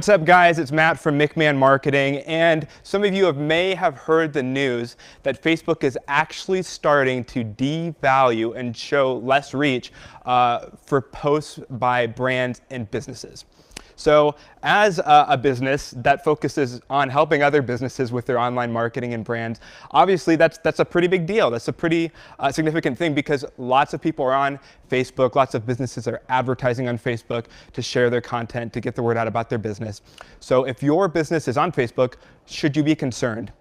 What's up, guys? It's Matt from McMahon Marketing, and some of you may have heard the news that Facebook is actually starting to devalue and show less reach for posts by brands and businesses. So as a business that focuses on helping other businesses with their online marketing and brands, obviously that's a pretty big deal. That's a pretty significant thing because lots of people are on Facebook, lots of businesses are advertising on Facebook to share their content, to get the word out about their business. So if your business is on Facebook, should you be concerned?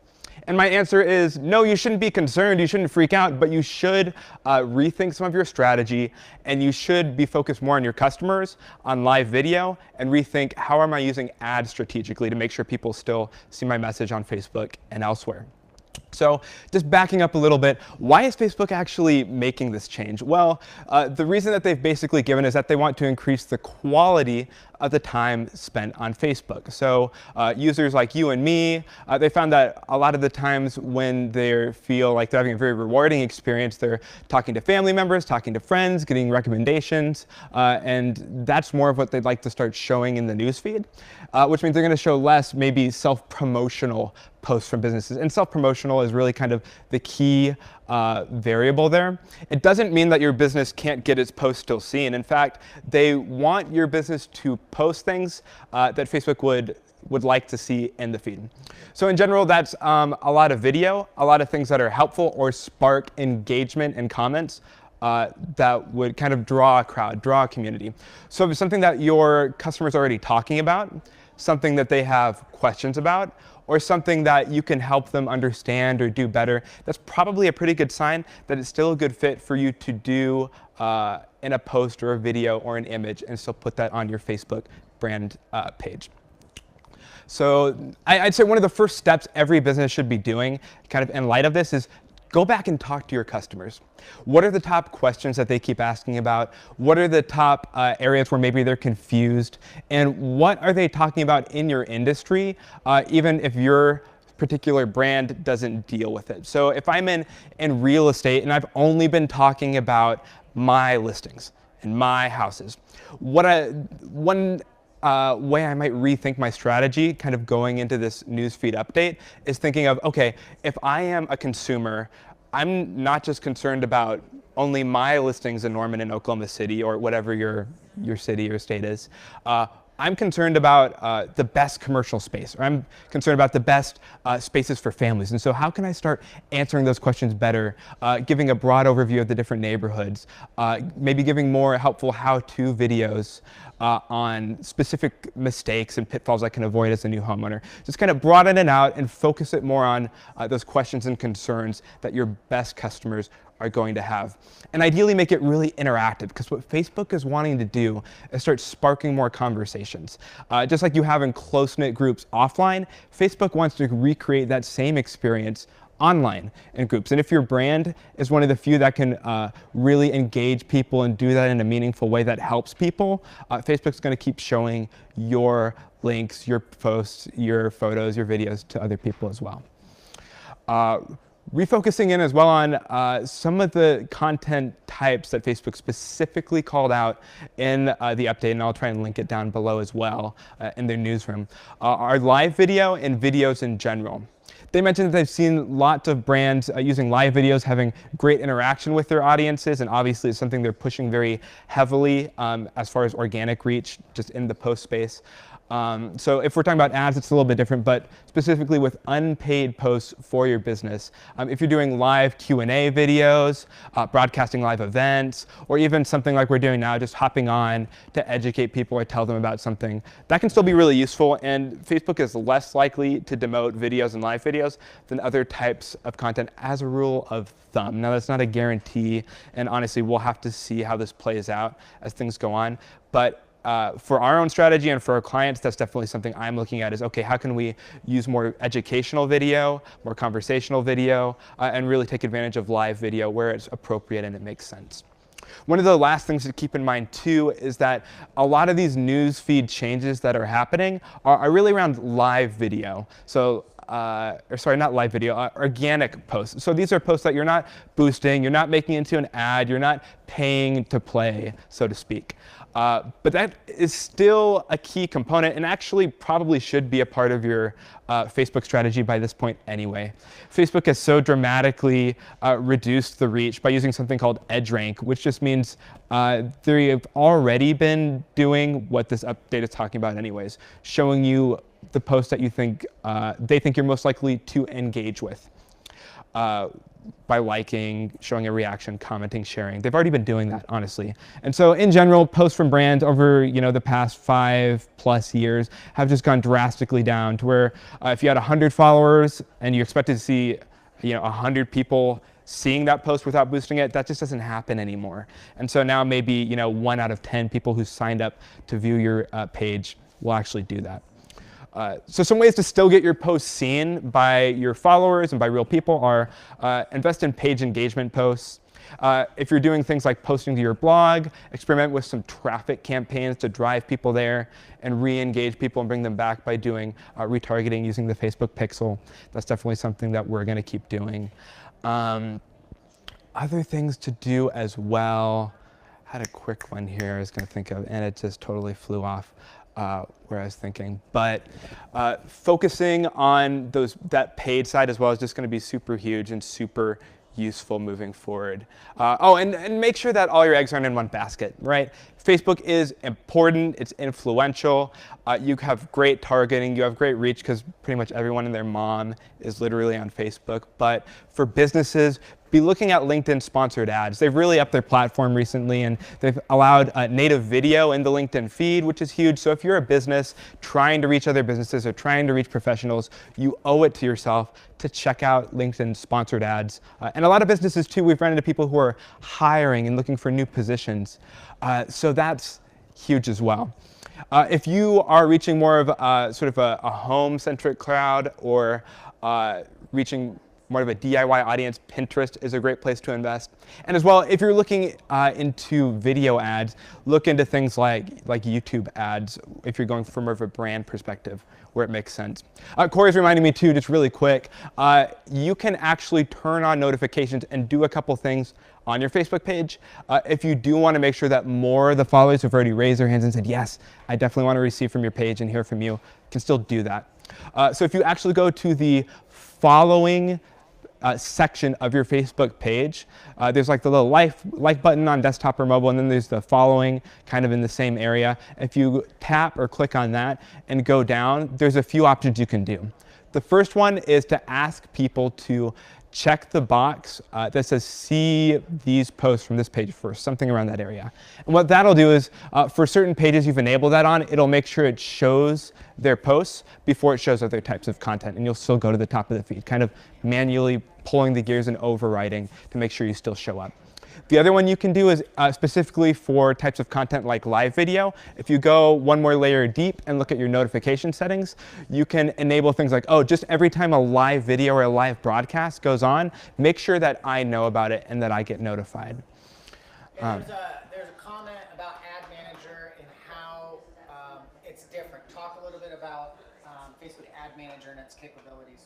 And my answer is no, you shouldn't be concerned, you shouldn't freak out, but you should rethink some of your strategy, and you should be focused more on your customers, on live video, and rethink how am I using ads strategically to make sure people still see my message on Facebook and elsewhere. So just backing up a little bit, why is Facebook actually making this change? Well, the reason that they've basically given is that they want to increase the quality of the time spent on Facebook. So users like you and me, they found that a lot of the times when they feel like they're having a very rewarding experience, they're talking to family members, talking to friends, getting recommendations, and that's more of what they'd like to start showing in the newsfeed, which means they're going to show less maybe self-promotional posts from businesses. And self-promotional is really kind of the key variable there. It doesn't mean that your business can't get its posts still seen. In fact, they want your business to post things that Facebook would like to see in the feed. So in general, that's a lot of video, a lot of things that are helpful or spark engagement and comments that would kind of draw a crowd, draw a community. So if it's something that your customer's already talking about, something that they have questions about, or something that you can help them understand or do better, that's probably a pretty good sign that it's still a good fit for you to do in a post or a video or an image and still put that on your Facebook brand page. So I'd say one of the first steps every business should be doing kind of in light of this is go back and talk to your customers. What are the top questions that they keep asking about? What are the top areas where maybe they're confused? And what are they talking about in your industry, even if your particular brand doesn't deal with it? So if I'm in real estate and I've only been talking about my listings and my houses, one way I might rethink my strategy kind of going into this newsfeed update is thinking of, okay, if I am a consumer, I'm not just concerned about only my listings in Norman and Oklahoma City or whatever your city or state is. I'm concerned about the best commercial space, or I'm concerned about the best spaces for families. And so how can I start answering those questions better, giving a broad overview of the different neighborhoods, maybe giving more helpful how-to videos on specific mistakes and pitfalls I can avoid as a new homeowner. Just kind of broaden it out and focus it more on those questions and concerns that your best customers are going to have. And ideally make it really interactive, because what Facebook is wanting to do is start sparking more conversations. Just like you have in close-knit groups offline, Facebook wants to recreate that same experience online in groups. And if your brand is one of the few that can really engage people and do that in a meaningful way that helps people, Facebook's going to keep showing your links, your posts, your photos, your videos to other people as well. Refocusing in as well on some of the content types that Facebook specifically called out in the update, and I'll try and link it down below as well in their newsroom, are live video and videos in general. They mentioned that they've seen lots of brands using live videos, having great interaction with their audiences, and obviously it's something they're pushing very heavily as far as organic reach, just in the post space. So if we're talking about ads, it's a little bit different, but specifically with unpaid posts for your business. If you're doing live Q&A videos, broadcasting live events, or even something like we're doing now, just hopping on to educate people or tell them about something, that can still be really useful, and Facebook is less likely to demote videos and live videos than other types of content as a rule of thumb. Now, that's not a guarantee, and honestly, we'll have to see how this plays out as things go on, but for our own strategy and for our clients, that's definitely something I'm looking at is, okay, how can we use more educational video, more conversational video, and really take advantage of live video where it's appropriate and it makes sense. One of the last things to keep in mind too is that a lot of these news feed changes that are happening are really around live video. So or sorry, not live video, organic posts. So these are posts that you're not boosting, you're not making into an ad, you're not paying to play, so to speak. But that is still a key component and actually probably should be a part of your Facebook strategy by this point anyway. Facebook has so dramatically reduced the reach by using something called EdgeRank, which just means they've already been doing what this update is talking about anyways, showing you the posts that you think they think you're most likely to engage with. By liking, showing a reaction, commenting, sharing. They've already been doing that, honestly. And so in general, posts from brands over the past 5+ years have just gone drastically down to where if you had 100 followers and you expected to see 100 people seeing that post without boosting it, that just doesn't happen anymore. And so now maybe 1 out of 10 people who signed up to view your page will actually do that. So some ways to still get your posts seen by your followers and by real people are invest in page engagement posts. If you're doing things like posting to your blog, experiment with some traffic campaigns to drive people there and re-engage people and bring them back by doing retargeting using the Facebook pixel. That's definitely something that we're going to keep doing. Other things to do as well. I had a quick one here I was going to think of, and it just totally flew off. Where I was thinking, but focusing on that paid side as well is just going to be super huge and super useful moving forward. And make sure that all your eggs aren't in one basket, right? Facebook is important, it's influential, you have great targeting, you have great reach because pretty much everyone and their mom is literally on Facebook. But for businesses, be looking at LinkedIn sponsored ads. They've really upped their platform recently, and they've allowed native video in the LinkedIn feed, which is huge. So if you're a business trying to reach other businesses or trying to reach professionals, you owe it to yourself to check out LinkedIn sponsored ads. And a lot of businesses too, we've run into people who are hiring and looking for new positions. So that's huge as well. If you are reaching more of a home-centric crowd or reaching more of a DIY audience, Pinterest is a great place to invest. And as well, if you're looking into video ads, look into things like YouTube ads if you're going from more of a brand perspective where it makes sense. Corey's reminding me too, just really quick, you can actually turn on notifications and do a couple things on your Facebook page. If you do want to make sure that more of the followers who've already raised their hands and said, yes, I definitely want to receive from your page and hear from you, can still do that. So if you actually go to the following section of your Facebook page, there's like the little like button on desktop or mobile, and then there's the following kind of in the same area. If you tap or click on that and go down, there's a few options you can do. The first one is to ask people to check the box that says see these posts from this page first, something around that area. And what that'll do is for certain pages you've enabled that on, it'll make sure it shows their posts before it shows other types of content, and you'll still go to the top of the feed, kind of manually pulling the gears and overriding to make sure you still show up. The other one you can do is specifically for types of content like live video. If you go one more layer deep and look at your notification settings, you can enable things like, oh, just every time a live video or a live broadcast goes on, make sure that I know about it and that I get notified. There's a comment about Ad Manager and how it's different. Talk a little bit about Facebook Ad Manager and its capabilities.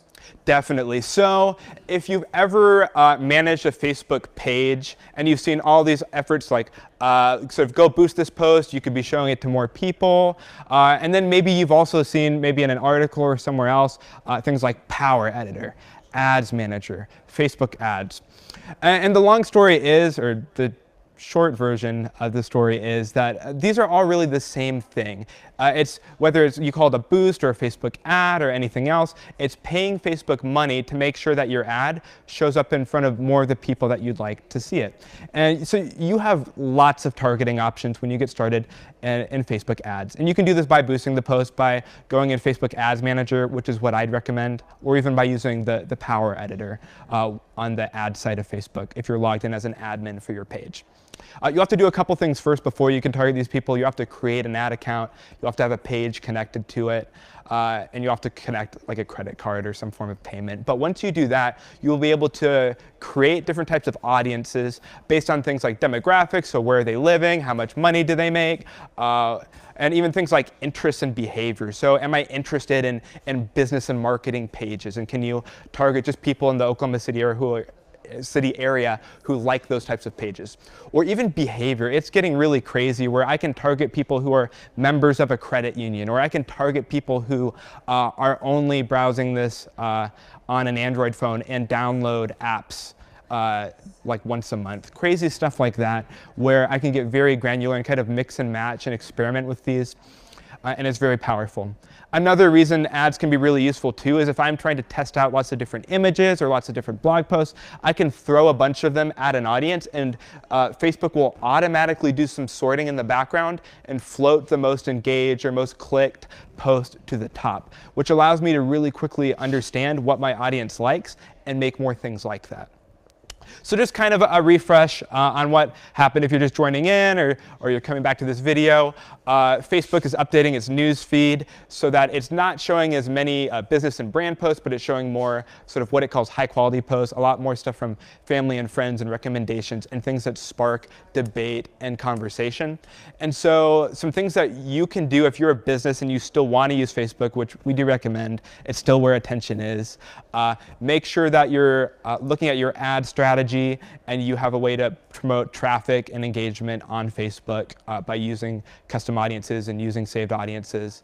Definitely. So if you've ever managed a Facebook page and you've seen all these efforts like sort of go boost this post, you could be showing it to more people. And then maybe you've also seen maybe in an article or somewhere else things like Power Editor, Ads Manager, Facebook Ads. And the long story is, or the short version of the story is that these are all really the same thing. It's whether you call it a boost or a Facebook ad or anything else, it's paying Facebook money to make sure that your ad shows up in front of more of the people that you'd like to see it. And so you have lots of targeting options when you get started in Facebook ads. And you can do this by boosting the post by going in Facebook Ads Manager, which is what I'd recommend, or even by using the Power Editor on the ad side of Facebook if you're logged in as an admin for your page. You have to do a couple things first before you can target these people. You have to create an ad account. You have to have a page connected to it. And you have to connect like a credit card or some form of payment. But once you do that, you'll be able to create different types of audiences based on things like demographics, so where are they living, how much money do they make, and even things like interests and behavior. So am I interested in business and marketing pages? And can you target just people in the Oklahoma City area who are city area who like those types of pages. Or even behavior. It's getting really crazy where I can target people who are members of a credit union, or I can target people who are only browsing this on an Android phone and download apps like once a month. Crazy stuff like that, where I can get very granular and kind of mix and match and experiment with these. And it's very powerful. Another reason ads can be really useful too is if I'm trying to test out lots of different images or lots of different blog posts, I can throw a bunch of them at an audience, and Facebook will automatically do some sorting in the background and float the most engaged or most clicked post to the top, which allows me to really quickly understand what my audience likes and make more things like that. So just kind of a refresh on what happened if you're just joining in or you're coming back to this video. Facebook is updating its news feed so that it's not showing as many business and brand posts, but it's showing more sort of what it calls high quality posts, a lot more stuff from family and friends and recommendations and things that spark debate and conversation. And so some things that you can do if you're a business and you still want to use Facebook, which we do recommend, it's still where attention is. Make sure that you're looking at your ad strategy and you have a way to promote traffic and engagement on Facebook by using custom audiences and using saved audiences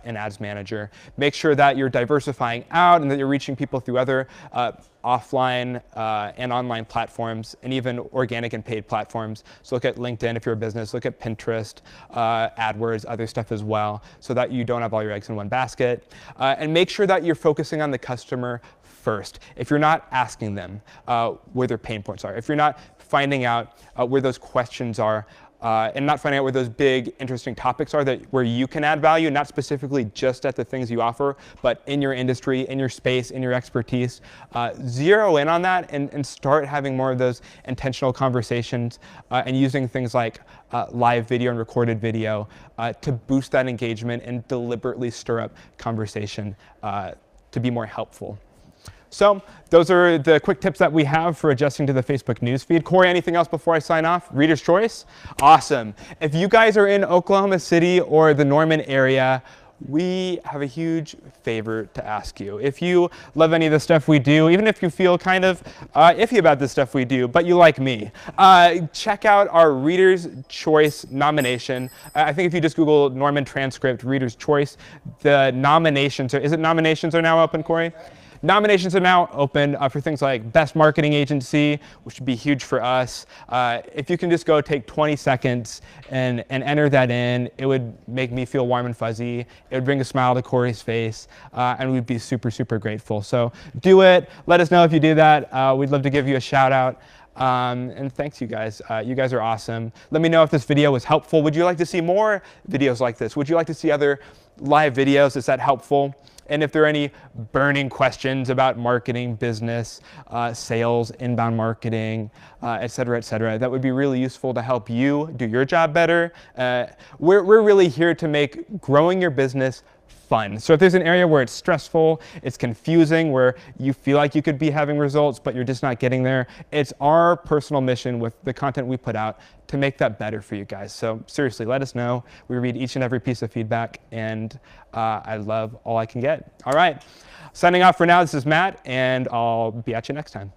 in Ads Manager. Make sure that you're diversifying out and that you're reaching people through other offline and online platforms, and even organic and paid platforms. So look at LinkedIn if you're a business, look at Pinterest, AdWords, other stuff as well, so that you don't have all your eggs in one basket. And make sure that you're focusing on the customer first. If you're not asking them where their pain points are, if you're not finding out where those questions are, and not finding out where those big, interesting topics are where you can add value, not specifically just at the things you offer, but in your industry, in your space, in your expertise, zero in on that and start having more of those intentional conversations and using things like live video and recorded video to boost that engagement and deliberately stir up conversation to be more helpful. So those are the quick tips that we have for adjusting to the Facebook newsfeed. Corey, anything else before I sign off? Reader's choice? Awesome. If you guys are in Oklahoma City or the Norman area, we have a huge favor to ask you. If you love any of the stuff we do, even if you feel kind of iffy about the stuff we do, but you like me, check out our Reader's Choice nomination. I think if you just Google Norman transcript, Reader's Choice, the nominations, nominations are now open, Corey? Nominations are now open for things like Best Marketing Agency, which would be huge for us. If you can just go take 20 seconds and enter that in, it would make me feel warm and fuzzy. It would bring a smile to Corey's face, and we'd be super, super grateful. So do it. Let us know if you do that. We'd love to give you a shout out. And thanks, you guys. You guys are awesome. Let me know if this video was helpful. Would you like to see more videos like this? Would you like to see other live videos? Is that helpful? And if there are any burning questions about marketing, business, sales, inbound marketing, et cetera, that would be really useful to help you do your job better. We're really here to make growing your business fun. So if there's an area where it's stressful, it's confusing, where you feel like you could be having results, but you're just not getting there, it's our personal mission with the content we put out to make that better for you guys. So seriously, let us know. We read each and every piece of feedback, and I love all I can get. All right, signing off for now. This is Matt, and I'll be at you next time.